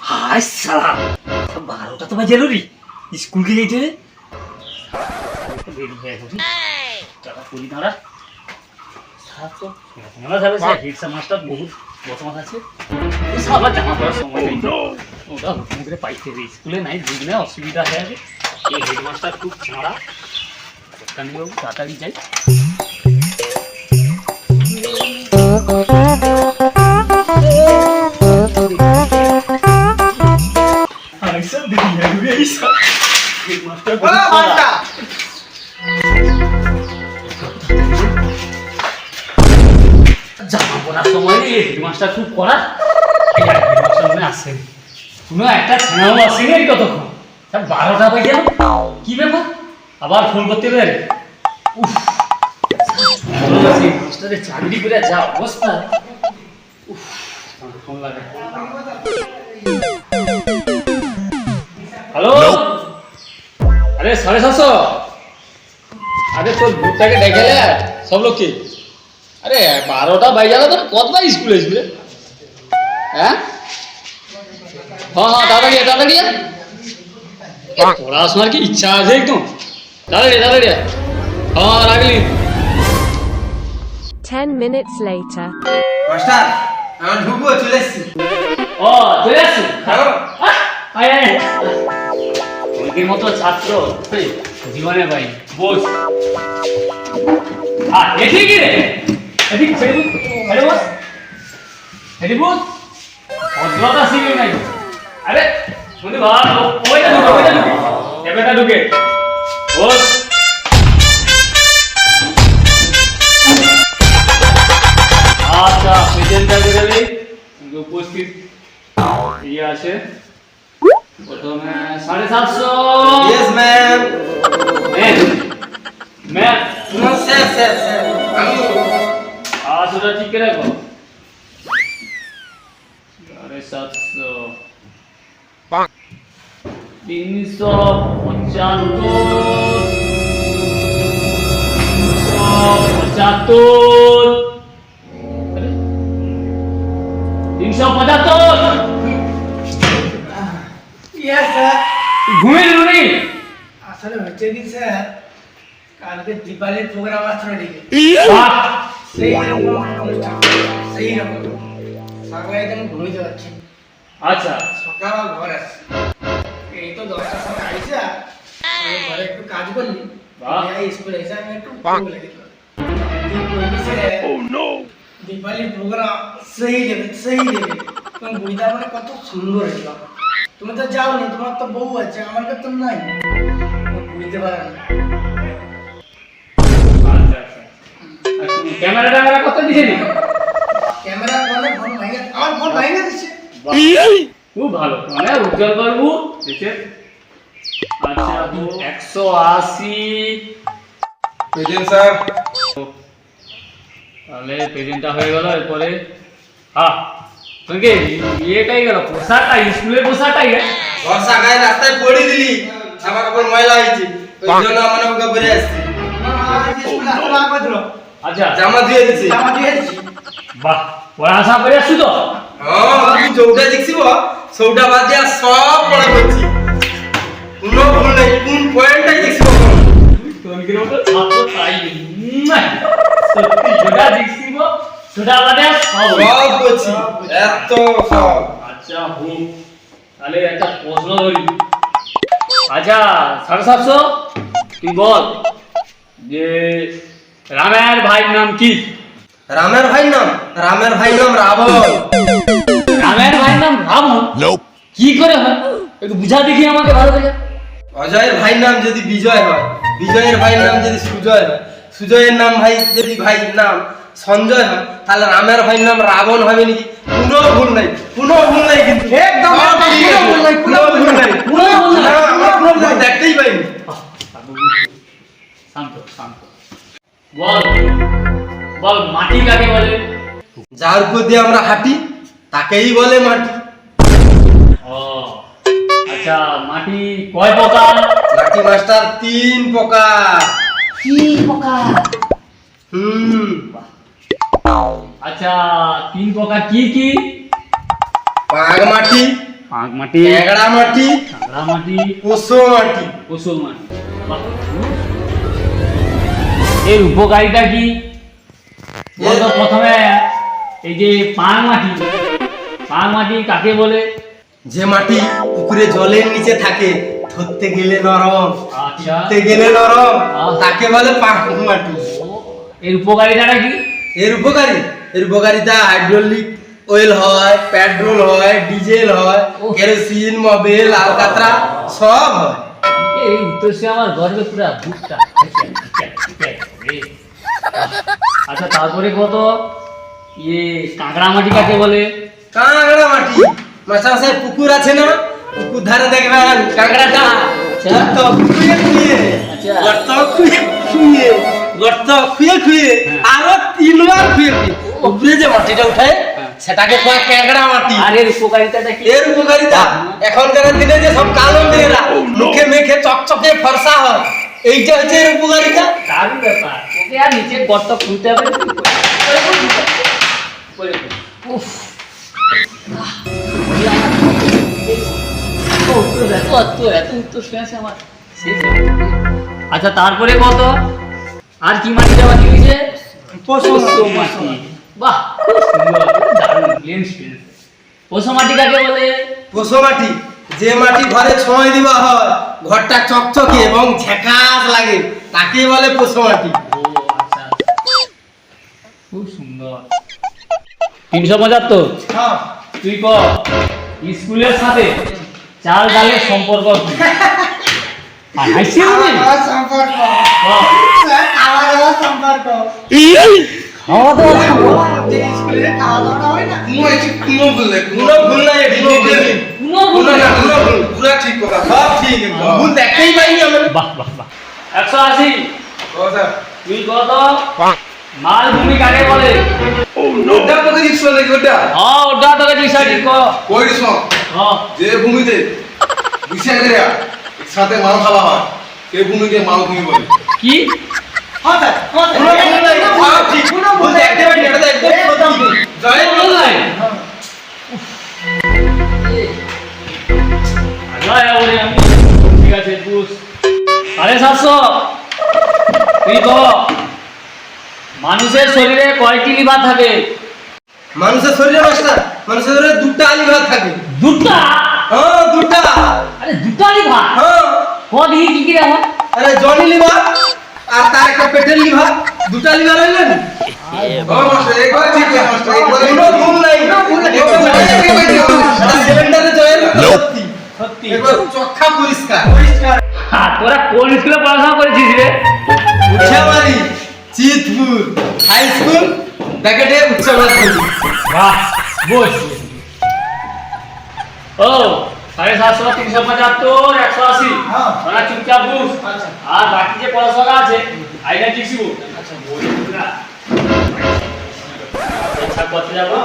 High সালা 12টা তো বাজে রে স্কুল কে যাইতে দেরি হয়ে গেছে টাকা করি দাঁড়া তো তোমরা যাবে যে হেড মাস্টার বহুত বদমাশ আছে সালা জামা পড়ার সময় নেই ওটা মুখে পাইতে রে স্কুলে নাই বুঝলে অসুবিধা হয়ে যাবে এই হেড মাস্টার খুব ছাড়া কানে বাবু তাড়াতাড়ি যাই আইসা দেখি আইবে আইসা হেড মাস্টার বড় পাটা জামা পড়ার সময় নেই হেড মাস্টার খুব কড়া এই হেড মাস্টার মনে আসে কোনো একটা ছানাও আসে না কতক্ষণ স্যার 12টা বাজে গেল কি ব্যাপার আবার ফোন করতে পারে উফ মাস্টারের চাকরি করে যা অবস্থা উফ ফোন লাগে হ্যালো अरे 750 अरे तो भूतटाকে দেখে লে সব লোক কি अरे 12টা বাজে গেল তো কতবার স্কুলে আসবে হ্যাঁ হ্যাঁ তাড়াতাড়ি পড়াশোনার কি ইচ্ছা আছে একদম তাড়াতাড়ি হ্যাঁ রাখলি 10 minutes later. মাস্টার আমি ঢুকবো চলে এসেছি ও চলে আসছো আয় ওইদের মতো ছাত্র জীবনে ভাই বস এদিকে কি রে এদিকে ছেড়ে বস এদিকে বস ভদ্রতা শিখে নাই আরে শুনি ভাই ওইটা ঢুকে এবারটা ঢুকে বস আচ্ছা প্রেজেন্টার বেরোলে উপস্থিত ইয়ে আছে প্রথমে 750 yes ma'am ma'am no sir আমি ওটা ঠিক করে রাখো 750 375 ইয়েস স্যার ঘুমিয়ে দিল নি আসলে হচ্ছে কি স্যার কালকে দীপাবলির প্রোগ্রাম আছে নাকি সেই রকম সকালে একদম ঘুমিয়ে যাচ্ছি আচ্ছা সকাল ঘর আসছে এই তো 10টার সময় আইসা আমি ঘরে একটু কাজ করলি স্কুলে এসে আমি একটু বলে দিলাম দীপাবলির প্রোগ্রাম সেই দেবে তুমি বুঝতে মানে কত সুন্দর হয়েছিল তুমি তো যাওনি তোমার তো বউ আছে আমার কাছে তো নাই বুঝতে পারো না ক্যামেরা কত দিছে নি ক্যামেরা কোনে ফোন ভাঙে আমার ফোন ভাঙে দিছে খুব ভালো মানে উজ্জ্বল বাবু দিছে আচ্ছা 180 প্রেজেন্ট স্যার তাহলে প্রেজেন্টটা হয়ে গেল এরপরে হ্যাঁ তোকে ইয়েটাই গেল পোশাকটা স্কুলের পোশাকটাই বর্ষা গায়ে রাস্তায় পড়ে দিলি আমার উপর ময়লা হয়েছে ওই জন্য আমার ওকে বেরে আসছে আচ্ছা জামা দিয়ে দিছি বাহ পড়াশোনা করে আসছো তো তুই যোগটা দেখছিস সৌটা বাদ দিয়া সব পড়া করছি কোনো ভুল নেই কোন পয়েন্টটাই দেখছিস তোনকির মতো ছাত্র তাই সত্যি যেটা দেখছিস সেটা বাদে সব করছি এত সব আচ্ছা হুম তাহলে একটা প্রশ্ন ধরি আচ্ছা 750 তুই বল যে রামের ভাইয়ের নাম কি রামের ভাই নাম রাবণ রামের ভাইয়ের নাম রাবণ কি করে হয় একটু বুঝা দেখি আমাকে ভালো করে অজয়ের ভাইয়ের নাম যদি বিজয় হয় বিজয়ের ভাইয়ের নাম যদি সুজয় হয় সুজয়ের নাম ভাই যদি ভাইয়ের নাম সঞ্জয় হয় তাহলে রামের ভাইয়ের নাম রাবণ হবে নাকি কোনো ভুল নাই কিন্তু একদম কোনো ভুল নাই আমরা কোনো ভুল দেখতেই পাইনি শান্ত বল মাটি কাকে বলে যার উপর দিয়ে আমরা হাঁটি তাকেই বলে মাটি ও আচ্ছা মাটি কয় প্রকার মাটি মাস্টার 3 প্রকার কি প্রকার আচ্ছা 3 প্রকার কি কি পাগ মাটি পাঁক মাটি, ট্যাংরা মাটি, কাঁকড়া মাটি, পোষো মাটি। পশুর মাটি। বাহ। এর উপকারিতা কি বলতো? প্রথমে এই যে পাঁক মাটি, পাঁক মাটি কাকে বলে? যে মাটি পুকুরে জলের নিচে থাকে, ধরতে গেলে নরম, আচ্ছা, ধরতে গেলে নরম, তাকে বলে পাঁক মাটি। এর উপকারিতাটা কি? এর উপকারিতা হাইড্রোলিক অয়েল হয়, পেট্রোল হয়, ডিজেল হয়, কেরোসিন, মোবিল, আলকাতরা সব হয়। এই উত্তর সে আমার গর্বে পুরা বুকটা। আচ্ছা, তারপরে কত কাঁকড়া মাটি কাকে বলে? কাঁকড়া মাটি মাছে পুকুর আছে না, পুকুর ধারে দেখবেন কাঁকড়াটা গর্ত খুঁয়ে খুঁয়ে, আচ্ছা। গর্ত খুঁয়ে খুঁয়ে, গর্ত খুঁয়ে খুঁয়ে আরো 3 বার খুঁয়ে খুঁয়ে উপরে যে মাটিটা উঠায় সেটাকে কয় কাঁকড়া মাটি। আর এর উপকারিতাটা কি? এর উপকারিতা এখনকার দিনে যে সব কালো মেয়েরা মুখে মেখে চকচকে ফর্সা হয়, এইটা হচ্ছে এর উপকারিতা। দারুণ ব্যাপার। ওকে আর নিচে গর্ত খুঁড়তে হবে না। উফ। এত উত্তর শুনেছে আমার। আচ্ছা, তারপরে কত? আর কি মাটি দেওয়া দিয়েছে? পশু মাটি। বাহ, খুব সুন্দর, দারুণ লেন্স পেন্স। পশু মাটি কাকে বলে? পোষো মাটি যে মাটি ঘরে ছয় দিবা হয়, ঘরটা চকচকে এবং ঝাকাস লাগে, তাকে বলে পোষো মাটি। ও আচ্ছা, খুব সুন্দর। 375। হ্যাঁ, তুই ক স্কুলের সাথে চাল ডালের সম্পর্ক কি? হাসি হবে? সম্পর্ক ক। খাওয়া দাওয়ার সম্পর্ক। খাওয়া দাওয়া সম্পর্ক? স্কুলে খাওয়া দাওয়া হয় না, কোনো ভুল নাই, কোনো ভুল না, কোনো ভুল, পুরা ঠিক কথা, সব ঠিক একদম, ভুল দেখতেই পাইনি আমরা। বাহ বাহ বাহ। 180। কথা তুই কত? মালভূমি কাকে বলে? ওটা তোকে জিজ্ঞেস করলে কি ওটা? হ্যাঁ, ওটা তোকে জিজ্ঞাসা ক। কই রে শোন, হ্যাঁ, যে ভূমিতে বিশাল করে একসাথে মাল খাওয়া হয়, সেই ভূমিকে মালভূমি বলে। কি? কোনো ভুল নাই, সব ঠিক, কোনো ভুল দেখতে পাইনি, এটা তো একদম প্রথম ভুল। জয় বল নাই। আল্লাহ বলে আমি। ঠিক আছে, পুষ 750। তুই ক মানুষের শরীরে কয়টি লিভার থাকে? মানুষের শরীরে মাস্টার, মানুষের শরীরে দুটো লিভার থাকে। দুটা? হ্যাঁ, দুটো। আরে দুটা লিভার? হ্যাঁ, কদি কি কি রে আমার? আরে জনি লিভার আর তার একটা পেটের লিভার, দুটো লিভার হইলেন। ও মাস্টার, একবার ঠিক আছে মাস্টার, একবার কোনো ভুল নাই, সিলিন্ডারে জয়ের সত্যি সত্যি। একবার চক্ষা পরিষ্কার। হ্যাঁ, তোরা কোন স্কুলে পড়াশোনা করেছিস রে? উচ্চামারি চিতপুর হাই স্কুল ব্যাকেটে উচ্চ মাধ্যমিক। বাহ, বস। ও 750, 375, 180। হ্যাঁ। ওরা চুপচাপ বস। আচ্ছা। আর বাকি যে পড়াশোনা আছে আইনা শিখবো। আচ্ছা, বই না আচ্ছা, করতে যাবো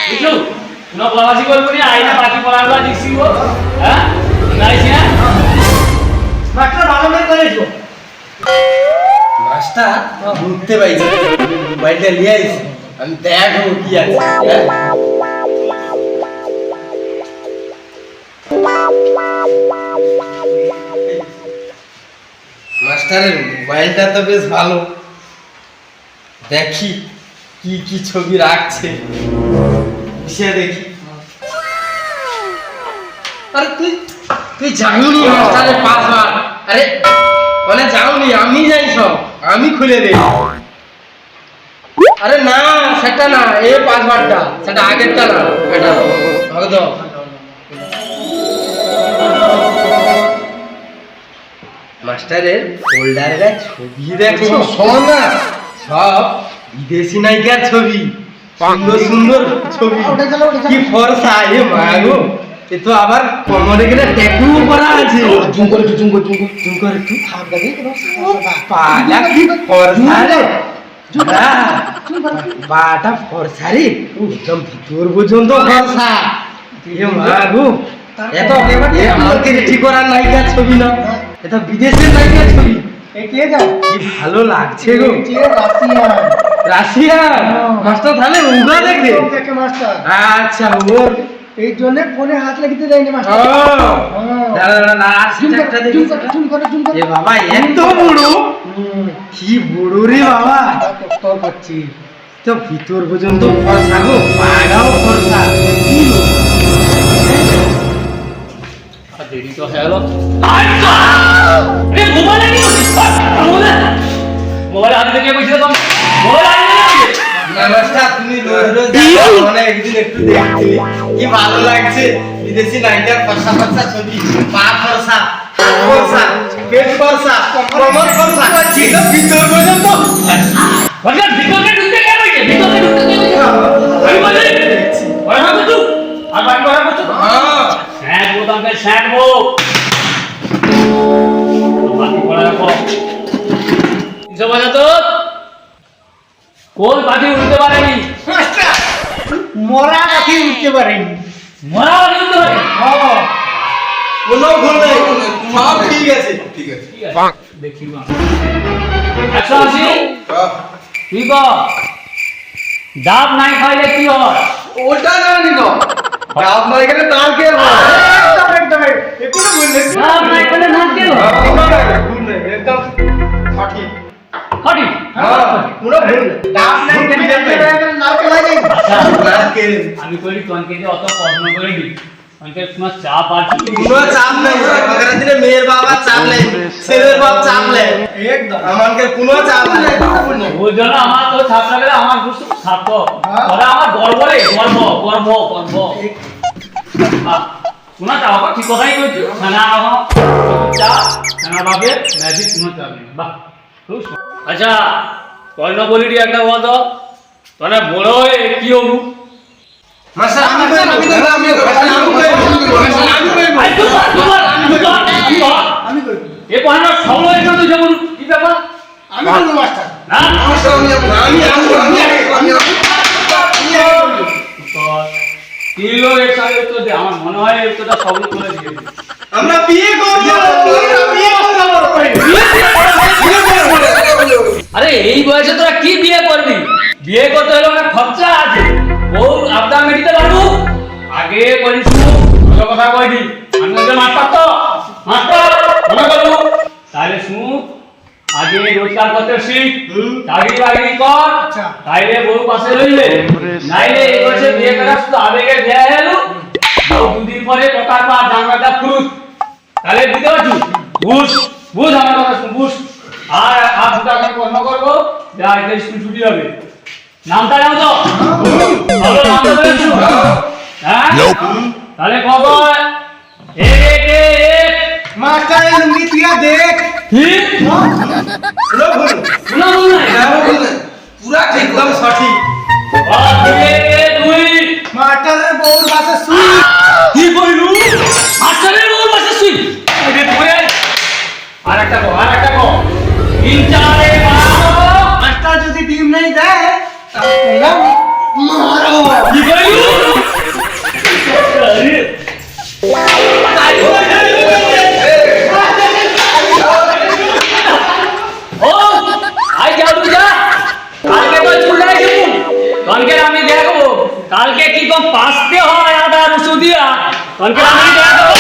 বুঝলো? কোনো পড়াশি করবো না, আইনা বাকি পড়াগুলো শিখবো। হ্যাঁ, নাইছি না? মাস্টার ভালো করে করেছো। মাস্টার ঘুরতে পাইছে, মোবাইলটা নিয়ে আইছে, আমি দেখো কি আছে। মাস্টারের মোবাইলটা তো বেশ ভালো, দেখি কি কি ছবি রাখছে, বসে দেখি। আরে তুই তুই জানিনি মাস্টারের পাসওয়ার্ড? আরে মানে যাওনি, আমি যাই সব, আমি খুলে দেই। আরে না, সেটা না, এই পাসওয়ার্ডটা, সেটা আগেরটা না, এটা আমাকে দাও। মাস্টারের ফোল্ডারে ছবি দেখো, শোন না, সব বিদেশি নায়িকার ছবি, সুন্দর সুন্দর ছবি, কি ফর্সা, এ মা গো, এ তো আবার কোমরে গেলে ট্যাটু করা আছে। জুম করে একটু, জুম করে, জুম করে। জুম করে একটু পালা, কি ফর্সা রে, বাটা ফর্সা রে, একদম ভিতর পর্যন্ত ফর্সা, এ মা গো, এত আমাকে ঠিক করার নায়িকার ছবি না, এটা বিদেশের নায়িকার ছবি। কি ভালো লাগছে গো, রাশিয়া মাস্টার, তাহলে ওগুলো দেখবে। আচ্ছা, এই জন্য ফোনে হাত লাগিতে দেয়নি মাস্টার না আর সেটা দেখি চুল করে এ বাবা এত বড় কি বড় রে বাবা তোর করছি তো ভিতর পর্যন্ত ফর্সা গো পাগাও ফর্সা আর দেরি তো হয়ে গেল মোবাইল হাতে থেকে বসে তো মোবাইল নমস্কার তুমি রোজ রোজ মানে একদিন একটু দেখছিলি কি ভালো লাগছে বিদেশি নায়িকার ফর্সা ফর্সা ছবি পা ফর্সা ফর্সা পেট ফর্সা কমর ফর্সা এটা ভিতর পর্যন্ত ভগবান ভিতরে ঢুকতে কেন হইছে ভিতরে ঢুকতে কেন আমি বলি ওরা না তো আর বাকি ওরা করছো হ্যাঁ বোতামকে ছাড়বো বাকি পড়া রাখো কিসব বাজা তো কোন পাখি উঠতে পারেনি মাস্টার মরা পাখি উঠতে পারেনি মরা পাখি উঠতে পারে কোনো ভুল নাই সব ঠিক আছে ঠিক আছে ঠিক আছে দেখি বা 180 কি গো ডাব নাই খাইলে কি হয় ওটা জানি গো ডাব নাই গেলে নারকেল হয় একদম একদম এগুলো বললে ডাব নাই খাইলে নারকেল হয় ভুল নাই একদম সঠিক হটি পুরো ভুল ডাব নাই কেন নারকেল লাগে নারকেল আমি করি তনকে যে অত প্রশ্ন করে দিই তনকে কোনো চাপ আছে কোনো চাপ নাই আগের দিনে মেয়ের বাবা চাপ নাই ছেলের বাপ চাপ নাই একদম আমাকে কোনো চাপ নাই ওই জন্য আমার তো ছাপ লাগলে আমার বুঝতে ছাপ ওরা আমার গর্ব রে গর্ব গর্ব গর্ব শোনা চাও ঠিক কথাই কইছো খানা চা খানা বাবে ম্যাজিক কোনো চাপ নেই বাহ খুব আচ্ছা কর্ণ বলিটি একটা বল তো তোরা বড় হয়ে কি হবু মাস্টার আমি কই আমি কই এ পড়ানোর সবলো একটু তুই যেমন কি ব্যাপার আমি বলবো মাস্টার না তিন লোক একসাথে উত্তর দে আমার মনে হয় এই উত্তরটা সবলো করে দিয়ে দিবে আমরা বিয়ে করব আরে এই বয়সে তোরা কি বিয়ে করবি বিয়ে করতে হলে অনেক খরচা আছে বউ আবদার মেটিতে পারবো আগে করিস ভালো কথা কইনি আমি ওকে মাস্টার তো মাস্টার মনে করবো তাহলে শুন আগে রোজগার করতে শিখ চাকরি বাকরি কর তাইলে বউ পাশে লইবে নাইলে এই বয়সে বিয়ে করা শুধু আবেগে বিয়ে হলো বউ দুদিন পরে টাকার পর জানলাটা খুলুস তাহলে দিতে পারছি বুঝ বুঝ আমার কথা শুন বুঝ আর আর দুটো আমি কর্ম করবো যা এটা স্কুল ছুটি হবে নামটা জানো তো ভালো নামটা বলেছো হ্যাঁ তাহলে খবর মাস্টার এই লুঙ্গি তুই দেখ কি পুরো ভুল শোনা বল না পুরা একদম সঠিক তুই মাস্টারের বউর পাশে শুই কি কইলু মাস্টারের বউর পাশে শুই আরে তুই আর একটা কো তিন চারে মাস্টার যদি ডিম নাই দেয় তাহলে মারো কি কইলু ও আই যাও তুই যা কালকে তো চুল নাই দেবো কালকে আমি দেখবো কালকে কি কম পাসতে হয় আদা রসুন দিয়া কালকে আমি দেখবো